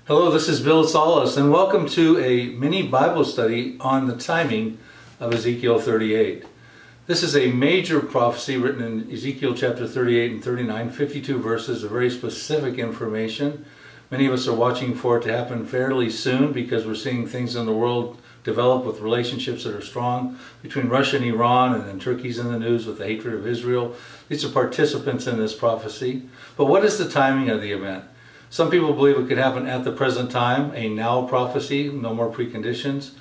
Hello, this is Bill Salus, and welcome to a mini Bible study on the timing of Ezekiel 38. This is a major prophecy written in Ezekiel chapter 38 and 39, 52 verses of very specific information. Many of us are watching for it to happen fairly soon because we're seeing things in the world develop with relationships that are strong between Russia and Iran, and then Turkey's in the news with the hatred of Israel. These are participants in this prophecy. But what is the timing of the event? Some people believe it could happen at the present time, a now prophecy, no more preconditions.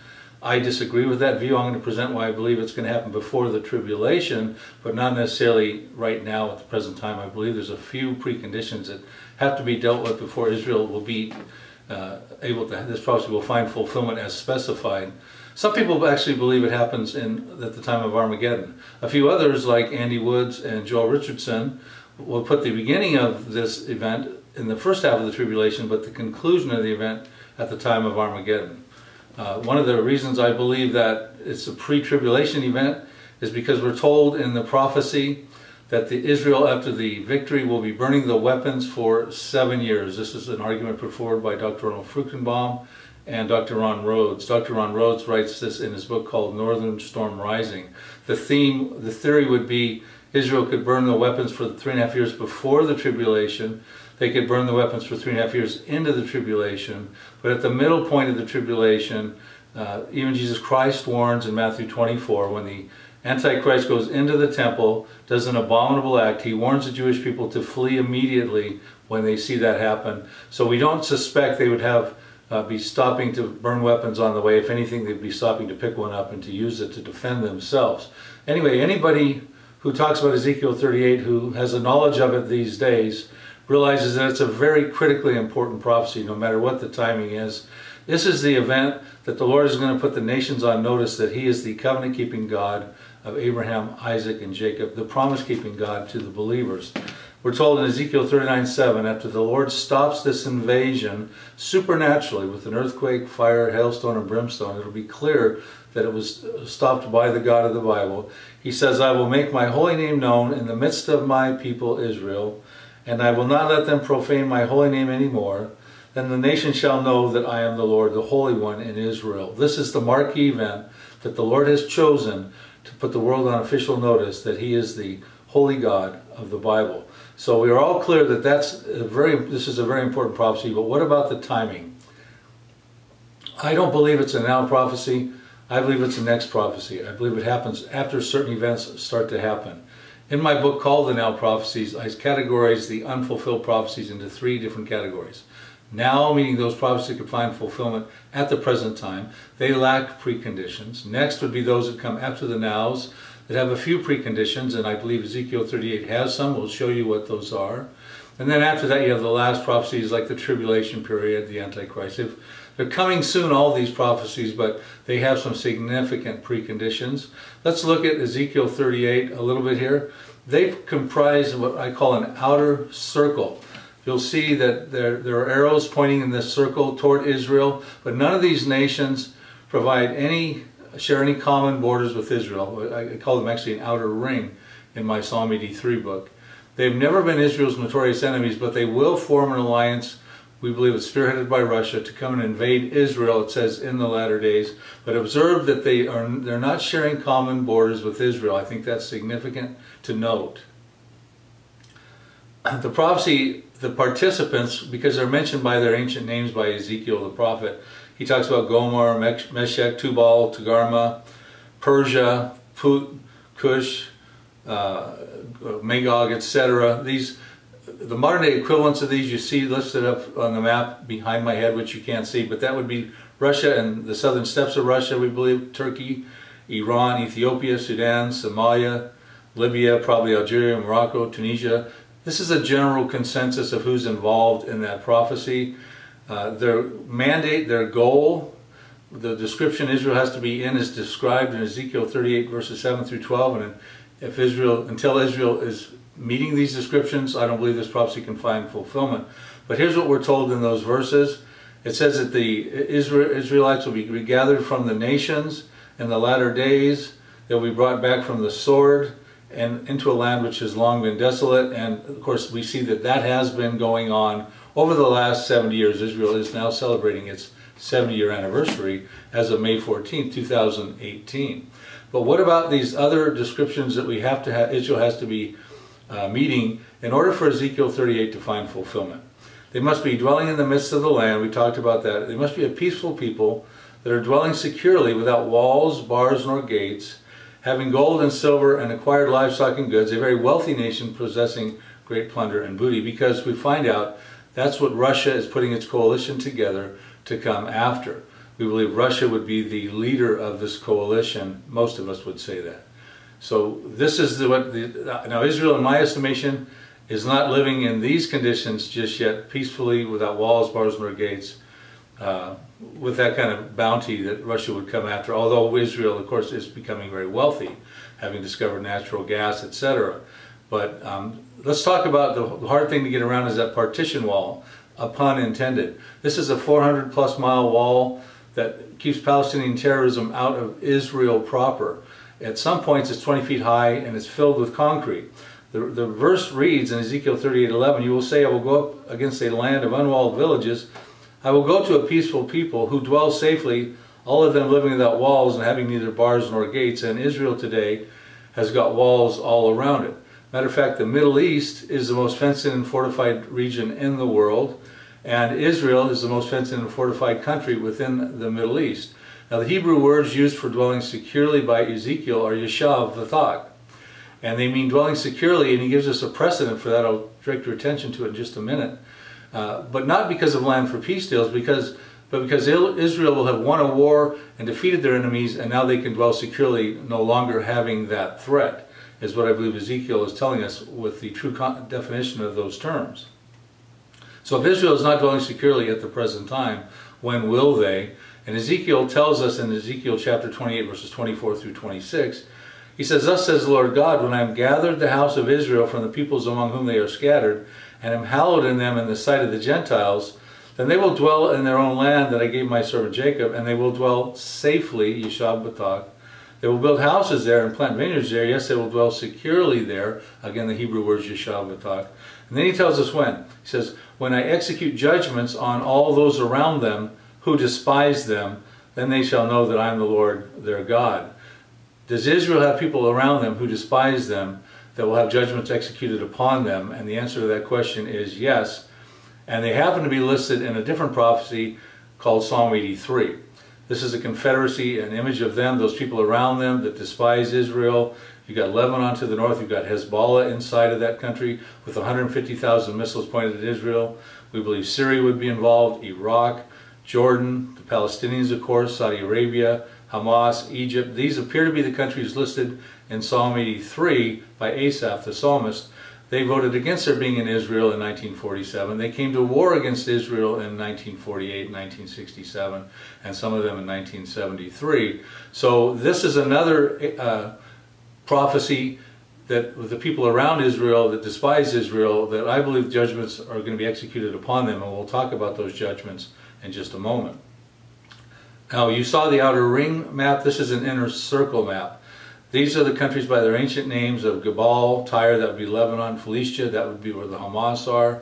I disagree with that view. I'm going to present why I believe it's going to happen before the tribulation, but not necessarily right now at the present time. I believe there's a few preconditions that have to be dealt with before Israel will be able to, this prophecy will find fulfillment as specified. Some people actually believe it happens at the time of Armageddon. A few others, like Andy Woods and Joel Richardson, will put the beginning of this event in the first half of the tribulation, but the conclusion of the event at the time of Armageddon. One of the reasons I believe that it's a pre-tribulation event is because we're told in the prophecy that Israel, after the victory, will be burning the weapons for 7 years. This is an argument put forward by Dr. Ronald Fruchtenbaum and Dr. Ron Rhodes. Dr. Ron Rhodes writes this in his book called Northern Storm Rising. The theory would be Israel could burn the weapons for 3.5 years before the tribulation. They could burn the weapons for 3.5 years into the tribulation. But at the middle point of the tribulation, even Jesus Christ warns in Matthew 24, when the Antichrist goes into the temple, does an abominable act, he warns the Jewish people to flee immediately when they see that happen. So we don't suspect they would be stopping to burn weapons on the way. If anything, they'd be stopping to pick one up and to use it to defend themselves. Anyway, anybody who talks about Ezekiel 38, who has a knowledge of it these days, realizes that it's a very critically important prophecy, no matter what the timing is. This is the event that the Lord is going to put the nations on notice that He is the covenant-keeping God of Abraham, Isaac, and Jacob, the promise-keeping God to the believers. We're told in Ezekiel 39:7, after the Lord stops this invasion supernaturally with an earthquake, fire, hailstone, and brimstone, it'll be clear that it was stopped by the God of the Bible. He says, I will make my holy name known in the midst of my people Israel, and I will not let them profane my holy name anymore. Then the nation shall know that I am the Lord, the Holy One in Israel. This is the marquee event that the Lord has chosen to put the world on official notice that He is the holy God of the Bible. So we are all clear that this is a very important prophecy, but what about the timing? I don't believe it's a now prophecy. I believe it's a next prophecy. I believe it happens after certain events start to happen. In my book called The Now Prophecies, I categorize the unfulfilled prophecies into 3 different categories. Now, meaning those prophecies that could find fulfillment at the present time. They lack preconditions. Next would be those that come after the nows that have a few preconditions, and I believe Ezekiel 38 has some. We'll show you what those are. And then after that you have the last prophecies like the tribulation period, the Antichrist. They're coming soon, all these prophecies, but they have some significant preconditions. Let's look at Ezekiel 38 a little bit here. They comprise what I call an outer circle. You'll see that there are arrows pointing in this circle toward Israel, but none of these nations share any common borders with Israel. I call them actually an outer ring in my Psalm 83 book. They've never been Israel's notorious enemies, but they will form an alliance. We believe it's spearheaded by Russia to come and invade Israel, it says, in the latter days. But observe that they're not sharing common borders with Israel. I think that's significant to note. The prophecy, the participants, because they're mentioned by their ancient names by Ezekiel the prophet, he talks about Gomer, Meshech, Tubal, Togarmah, Persia, Put, Cush, Magog, etc. The modern day equivalents of these you see listed up on the map behind my head, which you can't see, but that would be Russia and the southern steppes of Russia, we believe, Turkey, Iran, Ethiopia, Sudan, Somalia, Libya, probably Algeria, Morocco, Tunisia. This is a general consensus of who's involved in that prophecy. Their mandate, their goal, the description Israel has to be in is described in Ezekiel 38 verses 7 through 12, and until Israel is meeting these descriptions, I don't believe this prophecy can find fulfillment. But here's what we're told in those verses. It says that the Israelites will be regathered from the nations in the latter days. They'll be brought back from the sword and into a land which has long been desolate. And of course we see that that has been going on over the last 70 years. Israel is now celebrating its 70-year anniversary as of May 14, 2018. But what about these other descriptions that we have to have, Israel has to be meeting in order for Ezekiel 38 to find fulfillment? They must be dwelling in the midst of the land. We talked about that. They must be a peaceful people that are dwelling securely without walls, bars, nor gates, having gold and silver and acquired livestock and goods, a very wealthy nation possessing great plunder and booty, because we find out that's what Russia is putting its coalition together to come after. We believe Russia would be the leader of this coalition. Most of us would say that. So this is now Israel, in my estimation, is not living in these conditions just yet, peacefully, without walls, bars, nor gates, with that kind of bounty that Russia would come after, although Israel, of course, is becoming very wealthy, having discovered natural gas, etc. But let's talk about the hard thing to get around is that partition wall, a pun intended. This is a 400-plus mile wall that keeps Palestinian terrorism out of Israel proper. At some points it's 20 feet high and it's filled with concrete. The verse reads in Ezekiel 38:11, "You will say, I will go up against a land of unwalled villages. I will go to a peaceful people who dwell safely, all of them living without walls and having neither bars nor gates." And Israel today has got walls all around it. Matter of fact, the Middle East is the most fenced-in and fortified region in the world, and Israel is the most fenced-in and fortified country within the Middle East. Now, the Hebrew words used for dwelling securely by Ezekiel are yeshav v'thak, and they mean dwelling securely, and he gives us a precedent for that. I'll direct your attention to it in just a minute. But not because of land for peace deals, but because Israel will have won a war and defeated their enemies, and now they can dwell securely, no longer having that threat, is what I believe Ezekiel is telling us with the true definition of those terms. So if Israel is not dwelling securely at the present time, when will they? And Ezekiel tells us in Ezekiel chapter 28, verses 24 through 26, he says, "Thus says the Lord God, when I have gathered the house of Israel from the peoples among whom they are scattered, and am hallowed in them in the sight of the Gentiles, then they will dwell in their own land that I gave my servant Jacob, and they will dwell safely," Yeshab Batak. "They will build houses there and plant vineyards there. Yes, they will dwell securely there." Again, the Hebrew word is Yeshab Batak. And then he tells us when. He says, "When I execute judgments on all those around them who despise them, then they shall know that I am the Lord their God." Does Israel have people around them who despise them that will have judgments executed upon them? And the answer to that question is yes. And they happen to be listed in a different prophecy called Psalm 83. This is a confederacy, an image of them, those people around them that despise Israel. You've got Lebanon to the north, you've got Hezbollah inside of that country with 150,000 missiles pointed at Israel. We believe Syria would be involved, Iraq, Jordan, the Palestinians, of course, Saudi Arabia, Hamas, Egypt. These appear to be the countries listed in Psalm 83 by Asaph, the psalmist. They voted against their being in Israel in 1947. They came to war against Israel in 1948, 1967, and some of them in 1973. So this is another prophecy that with the people around Israel that despise Israel, that I believe judgments are going to be executed upon them, and we'll talk about those judgments in just a moment. Now, you saw the outer ring map. This is an inner circle map. These are the countries by their ancient names of Gebal, Tyre, that would be Lebanon, Philistia, that would be where the Hamas are.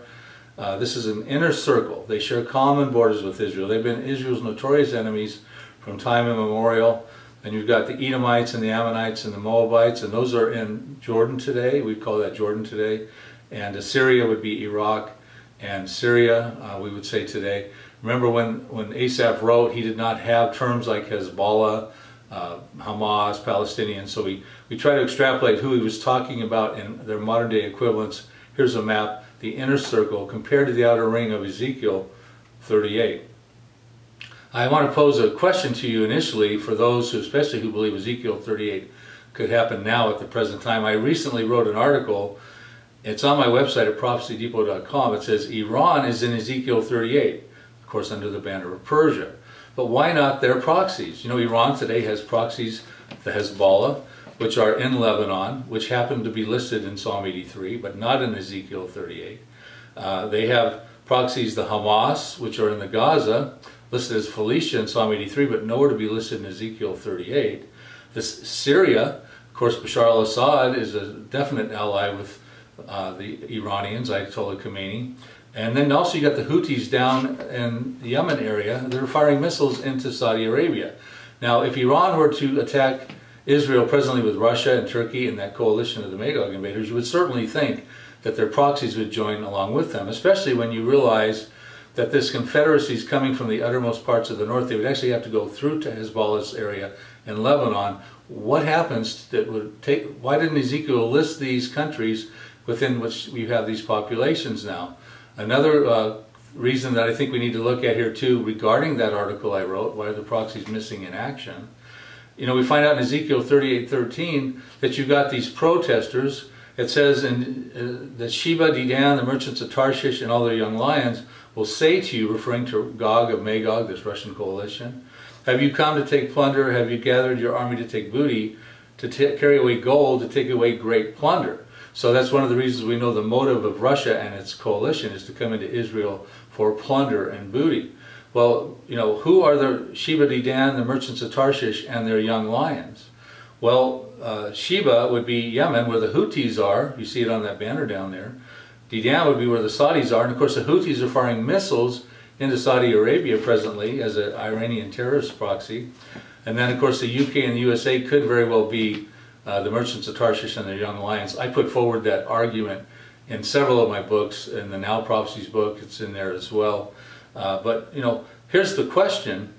This is an inner circle. They share common borders with Israel. They've been Israel's notorious enemies from time immemorial. And you've got the Edomites and the Ammonites and the Moabites, and those are in Jordan today. We'd call that Jordan today. And Assyria would be Iraq, and Syria, we would say today. Remember when Asaph wrote, he did not have terms like Hezbollah, Hamas, Palestinians, so we try to extrapolate who he was talking about in their modern day equivalents. Here's a map, the inner circle compared to the outer ring of Ezekiel 38. I want to pose a question to you initially for those who, especially who believe Ezekiel 38 could happen now at the present time. I recently wrote an article, it's on my website at prophecydepot.com. It says Iran is in Ezekiel 38, of course under the banner of Persia. But why not their proxies? You know, Iran today has proxies, the Hezbollah, which are in Lebanon, which happen to be listed in Psalm 83, but not in Ezekiel 38. They have proxies, the Hamas, which are in the Gaza, listed as Philistia in Psalm 83, but nowhere to be listed in Ezekiel 38. This Syria, of course, Bashar al-Assad is a definite ally with the Iranians, Ayatollah Khomeini. And then also you got the Houthis down in the Yemen area. They're firing missiles into Saudi Arabia. Now, if Iran were to attack Israel presently with Russia and Turkey and that coalition of the Magog invaders, you would certainly think that their proxies would join along with them, especially when you realize that this confederacy is coming from the uttermost parts of the north. They would actually have to go through to Hezbollah's area in Lebanon. What happens that would take, why didn't Ezekiel list these countries within which we have these populations now? Another reason that I think we need to look at here too, regarding that article I wrote, why are the proxies missing in action? You know, we find out in Ezekiel 38:13 that you've got these protesters. It says in that Sheba, Dedan, the merchants of Tarshish, and all their young lions will say to you, referring to Gog of Magog, this Russian coalition, have you come to take plunder? Have you gathered your army to take booty, to carry away gold, to take away great plunder? So that's one of the reasons we know the motive of Russia and its coalition is to come into Israel for plunder and booty. Well, you know, who are the Sheba, Dedan, the merchants of Tarshish, and their young lions? Well, Sheba would be Yemen, where the Houthis are. You see it on that banner down there. Dedan would be where the Saudis are. And of course, the Houthis are firing missiles into Saudi Arabia presently as an Iranian terrorist proxy. And then, of course, the UK and the USA could very well be the merchants of Tarshish and their young lions. I put forward that argument in several of my books. In the Now Prophecies book, it's in there as well. But, you know, here's the question.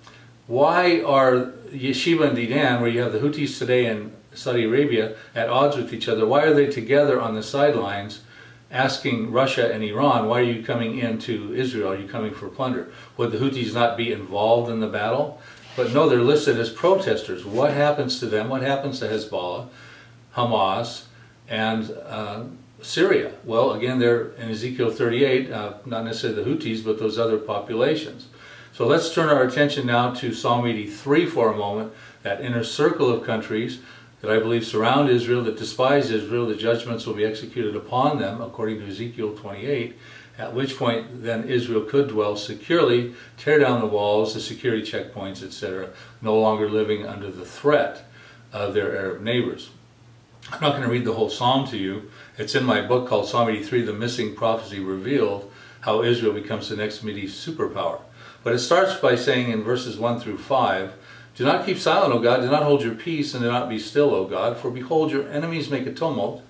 Why are Sheba and Dedan, where you have the Houthis today and Saudi Arabia, at odds with each other? Why are they together on the sidelines asking Russia and Iran, why are you coming into Israel? Are you coming for plunder? Would the Houthis not be involved in the battle? But no, they're listed as protesters. What happens to them? What happens to Hezbollah, Hamas, and Syria? Well, again, they're in Ezekiel 38, not necessarily the Houthis, but those other populations. So let's turn our attention now to Psalm 83 for a moment, that inner circle of countries that I believe surround Israel, that despise Israel. The judgments will be executed upon them, according to Ezekiel 28, at which point then Israel could dwell securely, tear down the walls, the security checkpoints, etc., no longer living under the threat of their Arab neighbors. I'm not going to read the whole psalm to you. It's in my book called Psalm 83, The Missing Prophecy Revealed, How Israel Becomes the Next Mideast Superpower. But it starts by saying in verses 1 through 5, do not keep silent, O God, do not hold your peace, and do not be still, O God, for behold, your enemies make a tumult,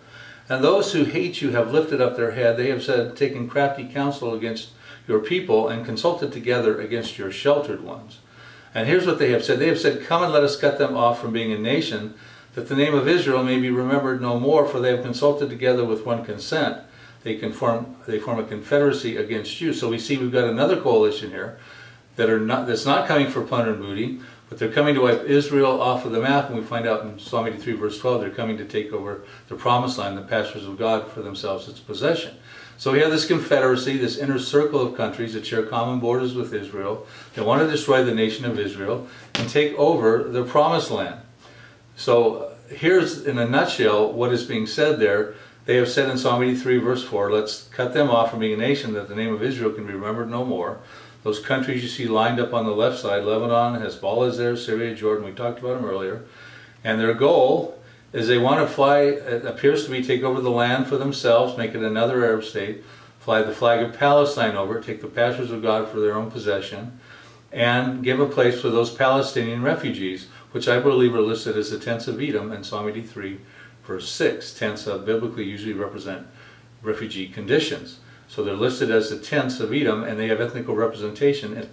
and those who hate you have lifted up their head. They have said, taken crafty counsel against your people, and consulted together against your sheltered ones. And here's what they have said. They have said, come and let us cut them off from being a nation, that the name of Israel may be remembered no more, for they have consulted together with one consent. They form a confederacy against you. So we see we've got another coalition here that's not coming for plunder and booty, but they're coming to wipe Israel off of the map, and we find out in Psalm 83 verse 12, they're coming to take over the promised land, the pastures of God, for themselves its possession. So we have this confederacy, this inner circle of countries that share common borders with Israel. They want to destroy the nation of Israel and take over the promised land. So here's, in a nutshell, what is being said there. They have said in Psalm 83 verse 4, let's cut them off from being a nation, that the name of Israel can be remembered no more. Those countries you see lined up on the left side, Lebanon, Hezbollah is there, Syria, Jordan, we talked about them earlier. And their goal is they want to fly, it appears to be, take over the land for themselves, make it another Arab state, fly the flag of Palestine over, take the pastures of God for their own possession, and give a place for those Palestinian refugees, which I believe are listed as the tents of Edom in Psalm 83, verse 6. Tents biblically usually represent refugee conditions. So they're listed as the tents of Edom, and they have ethnical representation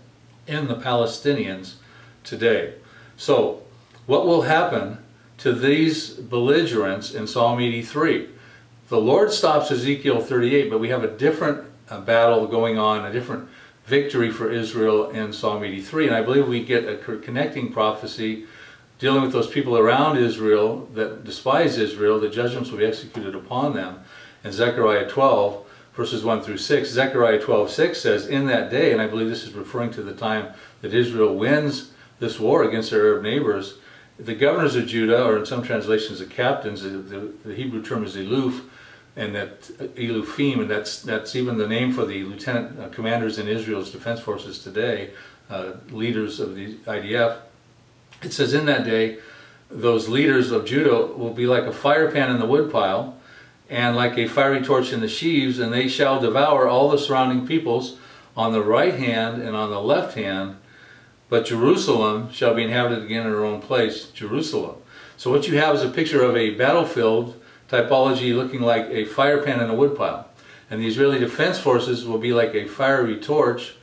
in the Palestinians today. So what will happen to these belligerents in Psalm 83? The Lord stops Ezekiel 38, but we have a different battle going on, a different victory for Israel in Psalm 83. And I believe we get a connecting prophecy dealing with those people around Israel that despise Israel. The judgments will be executed upon them in Zechariah 12. Verses 1 through 6, Zechariah 12:6 says, in that day, and I believe this is referring to the time that Israel wins this war against their Arab neighbors, the governors of Judah, or in some translations the captains, the Hebrew term is eluf, and that elufim, and that's even the name for the lieutenant commanders in Israel's defense forces today, leaders of the IDF. It says, in that day, those leaders of Judah will be like a fire pan in the woodpile, and like a fiery torch in the sheaves, and they shall devour all the surrounding peoples on the right hand and on the left hand, but Jerusalem shall be inhabited again in her own place, Jerusalem. So what you have is a picture of a battlefield typology looking like a fire pan in a woodpile. And the Israeli Defense Forces will be like a fiery torch,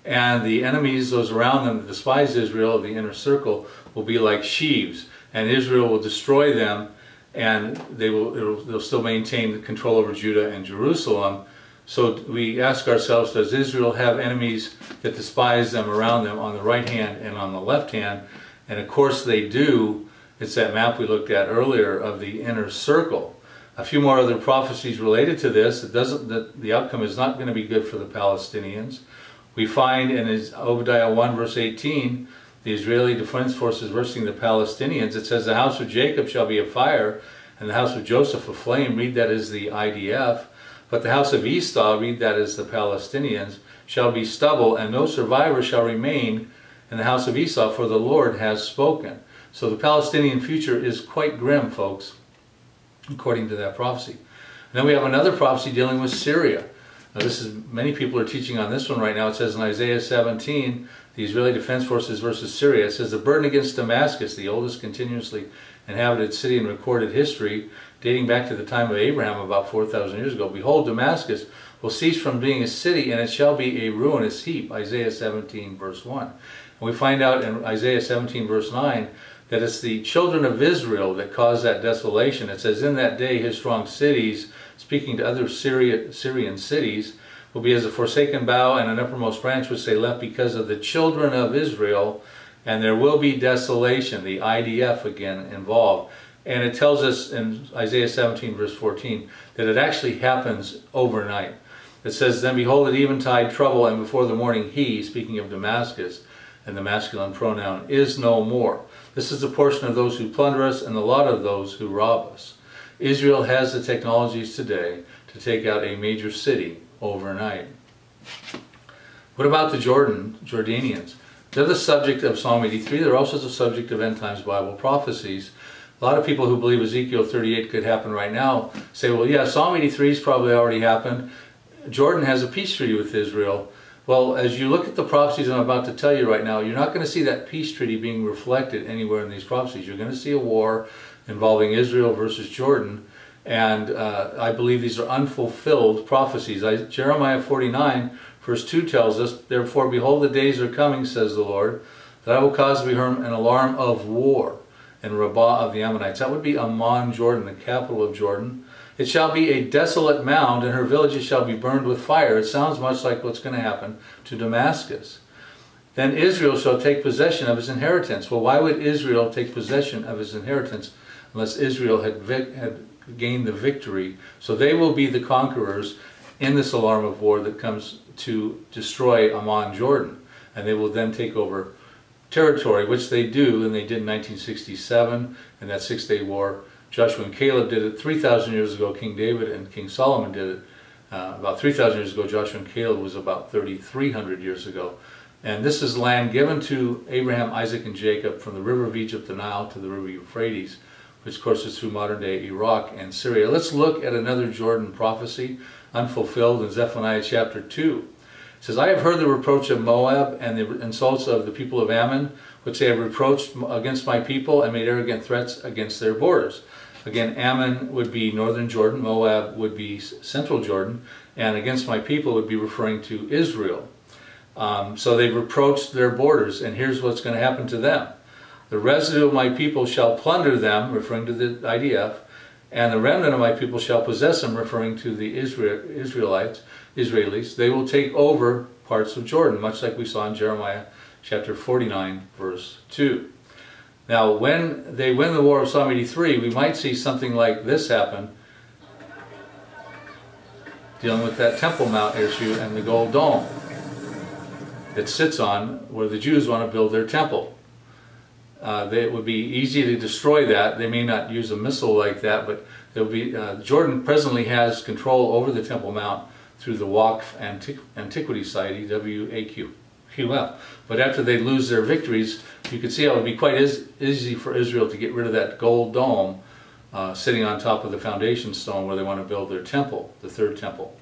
and the enemies, those around them that despise Israel, the inner circle, will be like sheaves. And Israel will destroy them, and they'll still maintain control over Judah and Jerusalem. So we ask ourselves, does Israel have enemies that despise them around them on the right hand and on the left hand? And of course they do. It's that map we looked at earlier of the inner circle. A few more other prophecies related to this. That the outcome is not going to be good for the Palestinians. We find in Obadiah 1 verse 18, the Israeli Defense Forces versus the Palestinians. It says, the house of Jacob shall be a fire, and the house of Joseph a flame. Read that as the IDF. But the house of Esau, read that as the Palestinians, shall be stubble, and no survivor shall remain in the house of Esau, for the Lord has spoken. So the Palestinian future is quite grim, folks, according to that prophecy. And then we have another prophecy dealing with Syria. Now many people are teaching on this one right now. It says in Isaiah 17, the Israeli Defense Forces versus Syria. It says, the burden against Damascus, the oldest continuously inhabited city in recorded history, dating back to the time of Abraham about 4,000 years ago. Behold, Damascus will cease from being a city, and it shall be a ruinous heap. Isaiah 17 verse 1. And we find out in Isaiah 17 verse 9 that it's the children of Israel that cause that desolation. It says, in that day his strong cities, speaking to other Syrian cities, will be as a forsaken bough and an uppermost branch which they left because of the children of Israel, and there will be desolation, the IDF again involved. And it tells us in Isaiah 17 verse 14 that it actually happens overnight. It says, then behold, at eventide trouble, and before the morning he, speaking of Damascus, and the masculine pronoun, is no more. This is the portion of those who plunder us and the lot of those who rob us. Israel has the technologies today to take out a major city overnight. What about the Jordanians? They're the subject of Psalm 83. They're also the subject of end times Bible prophecies. A lot of people who believe Ezekiel 38 could happen right now say, well, yeah, Psalm 83 has probably already happened. Jordan has a peace treaty with Israel. Well, as you look at the prophecies I'm about to tell you right now, you're not going to see that peace treaty being reflected anywhere in these prophecies. You're going to see a war involving Israel versus Jordan, and I believe these are unfulfilled prophecies. Jeremiah 49 verse 2 tells us, therefore, behold, the days are coming, says the Lord, that I will cause to be heard an alarm of war in Rabbah of the Ammonites. That would be Amman, Jordan, the capital of Jordan. It shall be a desolate mound, and her villages shall be burned with fire. It sounds much like what's going to happen to Damascus. Then Israel shall take possession of his inheritance. Well, why would Israel take possession of his inheritance unless Israel had gained the victory? So they will be the conquerors in this alarm of war that comes to destroy Amman, Jordan. And they will then take over territory, which they do, and they did in 1967 in that Six-Day War. Joshua and Caleb did it 3,000 years ago. King David and King Solomon did it about 3,000 years ago. Joshua and Caleb was about 3,300 years ago. And this is land given to Abraham, Isaac, and Jacob from the river of Egypt, the Nile, to the river Euphrates, which courses through modern-day Iraq and Syria. Let's look at another Jordan prophecy, unfulfilled, in Zephaniah chapter 2. It says, I have heard the reproach of Moab and the insults of the people of Ammon, which they have reproached against my people and made arrogant threats against their borders. Again, Ammon would be northern Jordan, Moab would be central Jordan, and against my people would be referring to Israel. So they've reproached their borders, and here's what's going to happen to them. The residue of my people shall plunder them, referring to the IDF, and the remnant of my people shall possess them, referring to the Israelis. They will take over parts of Jordan, much like we saw in Jeremiah chapter 49, verse 2. Now, when they win the war of Psalm 83, we might see something like this happen, dealing with that Temple Mount issue and the gold dome it sits on, where the Jews want to build their temple. It would be easy to destroy that. They may not use a missile like that, but Jordan presently has control over the Temple Mount through the Waqf Antiquity Society, WAQF. But after they lose their victories, you can see how it would be quite easy for Israel to get rid of that gold dome sitting on top of the foundation stone where they want to build their temple, the third temple.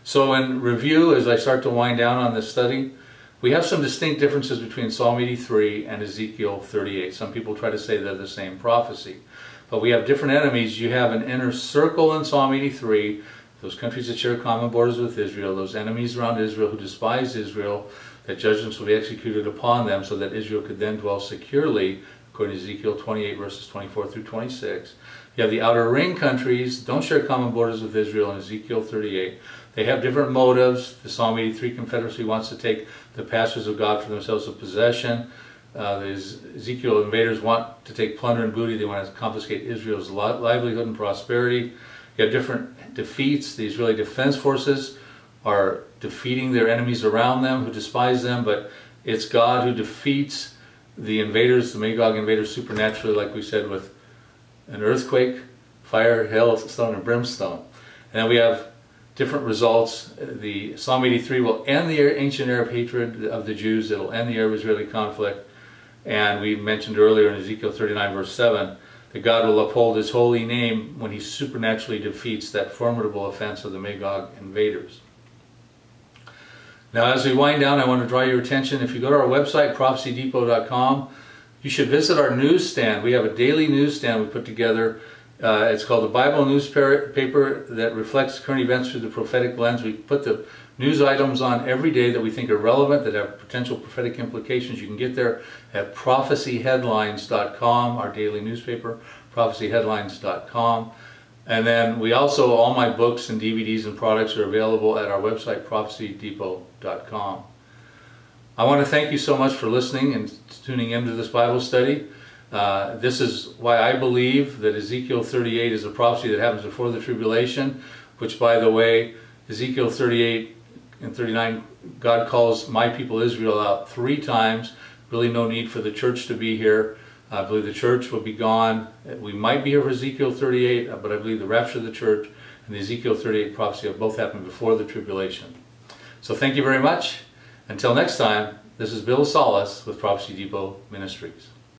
So in review, as I start to wind down on this study, we have some distinct differences between Psalm 83 and Ezekiel 38. Some people try to say they're the same prophecy. But we have different enemies. You have an inner circle in Psalm 83, those countries that share common borders with Israel, those enemies around Israel who despise Israel, that judgments will be executed upon them so that Israel could then dwell securely, according to Ezekiel 28, verses 24 through 26. You have the outer ring countries, don't share common borders with Israel in Ezekiel 38. They have different motives. The Psalm 83 Confederacy wants to take the pastures of God for themselves as possession. The Ezekiel invaders want to take plunder and booty. They want to confiscate Israel's livelihood and prosperity. You have different defeats. The Israeli Defense Forces are defeating their enemies around them who despise them, but it's God who defeats the invaders, the Magog invaders, supernaturally, like we said, with an earthquake, fire, hail, stone, and brimstone. And then we have different results. The Psalm 83 will end the ancient Arab hatred of the Jews. It will end the Arab-Israeli conflict. And we mentioned earlier in Ezekiel 39 verse 7 that God will uphold His holy name when He supernaturally defeats that formidable offense of the Magog invaders. Now as we wind down, I want to draw your attention. If you go to our website, prophecydepot.com, you should visit our newsstand. We have a daily newsstand we put together. It's called the Bible Newspaper that reflects current events through the prophetic lens. We put the news items on every day that we think are relevant, that have potential prophetic implications. You can get there at prophecyheadlines.com, our daily newspaper, prophecyheadlines.com. And then we also, all my books and DVDs and products are available at our website, prophecydepot.com. I want to thank you so much for listening and tuning into this Bible study. This is why I believe that Ezekiel 38 is a prophecy that happens before the tribulation, which, by the way, Ezekiel 38 and 39, God calls my people Israel out 3 times. Really no need for the church to be here. I believe the church will be gone. We might be here for Ezekiel 38, but I believe the rapture of the church and the Ezekiel 38 prophecy have both happened before the tribulation. So thank you very much. Until next time, this is Bill Salus with Prophecy Depot Ministries.